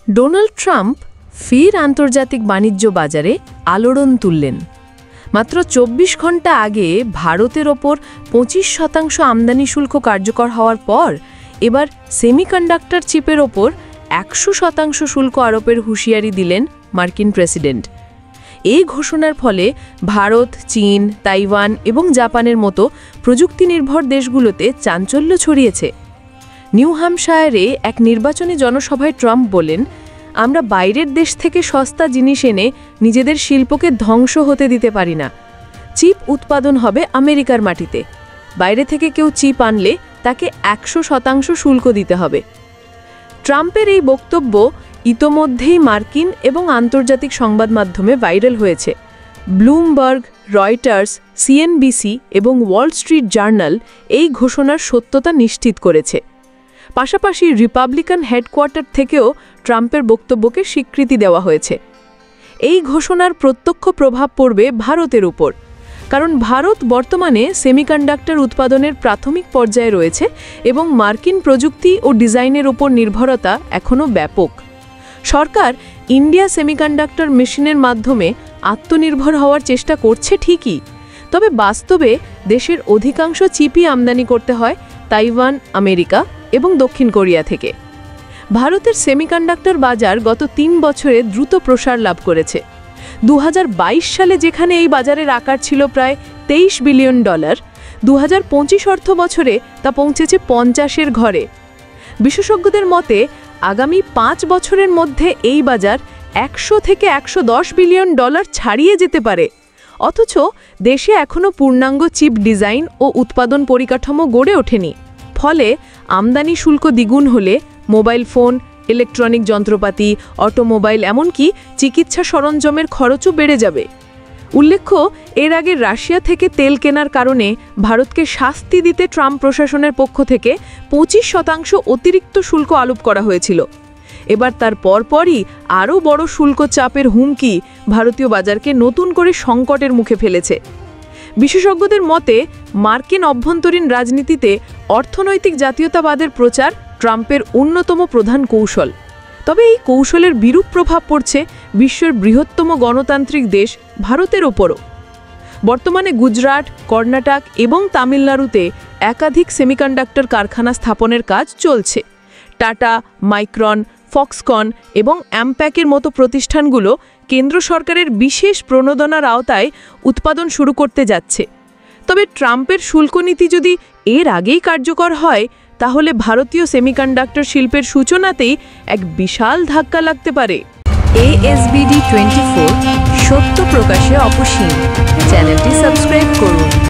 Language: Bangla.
ডোনাল্ড ট্রাম্প ফের আন্তর্জাতিক বাণিজ্য বাজারে আলোড়ন তুললেন। মাত্র ২৪ ঘন্টা আগে ভারতের ওপর ২৫% আমদানি শুল্ক কার্যকর হওয়ার পর এবার সেমিকন্ডাক্টর চিপের ওপর ১০০% শুল্ক আরোপের হুঁশিয়ারি দিলেন মার্কিন প্রেসিডেন্ট। এই ঘোষণার ফলে ভারত, চীন, তাইওয়ান এবং জাপানের মতো প্রযুক্তি নির্ভর দেশগুলোতে চাঞ্চল্য ছড়িয়েছে। নিউ হ্যাম্পশায়ারে এক নির্বাচনী জনসভায় ট্রাম্প বলেন, আমরা বাইরের দেশ থেকে সস্তা জিনিস এনে নিজেদের শিল্পকে ধ্বংস হতে দিতে পারি না। চিপ উৎপাদন হবে আমেরিকার মাটিতে। বাইরে থেকে কেউ চিপ আনলে তাকে ১০০% শুল্ক দিতে হবে। ট্রাম্পের এই বক্তব্য ইতোমধ্যেই মার্কিন এবং আন্তর্জাতিক সংবাদ মাধ্যমে ভাইরাল হয়েছে। ব্লুমবার্গ, রয়টার্স, সিএনবিসি এবং ওয়াল স্ট্রিট জার্নাল এই ঘোষণার সত্যতা নিশ্চিত করেছে। পাশাপাশি রিপাবলিকান হেডকোয়ার্টার থেকেও ট্রাম্পের বক্তব্যকে স্বীকৃতি দেওয়া হয়েছে। এই ঘোষণার প্রত্যক্ষ প্রভাব পড়বে ভারতের উপর, কারণ ভারত বর্তমানে সেমিকন্ডাক্টর উৎপাদনের প্রাথমিক পর্যায়ে রয়েছে এবং মার্কিন প্রযুক্তি ও ডিজাইনের উপর নির্ভরতা এখনও ব্যাপক। সরকার ইন্ডিয়া সেমিকন্ডাক্টর মেশিনের মাধ্যমে আত্মনির্ভর হওয়ার চেষ্টা করছে ঠিকই, তবে বাস্তবে দেশের অধিকাংশ চিপই আমদানি করতে হয় তাইওয়ান, আমেরিকা এবং দক্ষিণ কোরিয়া থেকে। ভারতের সেমিকন্ডাক্টর বাজার গত ৩ বছরে দ্রুত প্রসার লাভ করেছে। ২০২২ সালে যেখানে এই বাজারের আকার ছিল প্রায় $২৩ বিলিয়ন, ২০২৫ অর্থ বছরে তা পৌঁছেছে ৫০-এর ঘরে। বিশেষজ্ঞদের মতে আগামী ৫ বছরের মধ্যে এই বাজার $১০০ থেকে $১১০ বিলিয়ন ছাড়িয়ে যেতে পারে। অথচ দেশে এখনও পূর্ণাঙ্গ চিপ ডিজাইন ও উৎপাদন পরিকাঠামো গড়ে ওঠেনি। ফলে আমদানি শুল্ক দ্বিগুণ হলে মোবাইল ফোন, ইলেকট্রনিক যন্ত্রপাতি, অটোমোবাইল এমনকি চিকিৎসা সরঞ্জামের খরচও বেড়ে যাবে। উল্লেখ্য, এর আগে রাশিয়া থেকে তেল কেনার কারণে ভারতকে শাস্তি দিতে ট্রাম্প প্রশাসনের পক্ষ থেকে ২৫% অতিরিক্ত শুল্ক আরোপ করা হয়েছিল। এবার তার পরপরই আরও বড় শুল্ক চাপের হুমকি ভারতীয় বাজারকে নতুন করে সংকটের মুখে ফেলেছে। বিশেষজ্ঞদের মতে মার্কিন অভ্যন্তরীণ রাজনীতিতে অর্থনৈতিক জাতীয়তাবাদের প্রচার ট্রাম্পের অন্যতম প্রধান কৌশল। তবে এই কৌশলের বিরূপ প্রভাব পড়ছে বিশ্বের বৃহত্তম গণতান্ত্রিক দেশ ভারতের ওপরও। বর্তমানে গুজরাট, কর্ণাটক এবং তামিলনাড়ুতে একাধিক সেমিকন্ডাক্টর কারখানা স্থাপনের কাজ চলছে। টাটা, মাইক্রন, ফক্সকন এবং অ্যাম্প্যাকের মতো প্রতিষ্ঠানগুলো কেন্দ্র সরকারের বিশেষ প্রণোদনার আওতায় উৎপাদন শুরু করতে যাচ্ছে। তবে ট্রাম্পের শুল্ক নীতি যদি এর আগেই কার্যকর হয়, তাহলে ভারতীয় সেমিকন্ডাক্টর শিল্পের সূচনাতেই এক বিশাল ধাক্কা লাগতে পারে। ASBD24 সত্য প্রকাশে অপসীম। চ্যানেলটি সাবস্ক্রাইব করুন।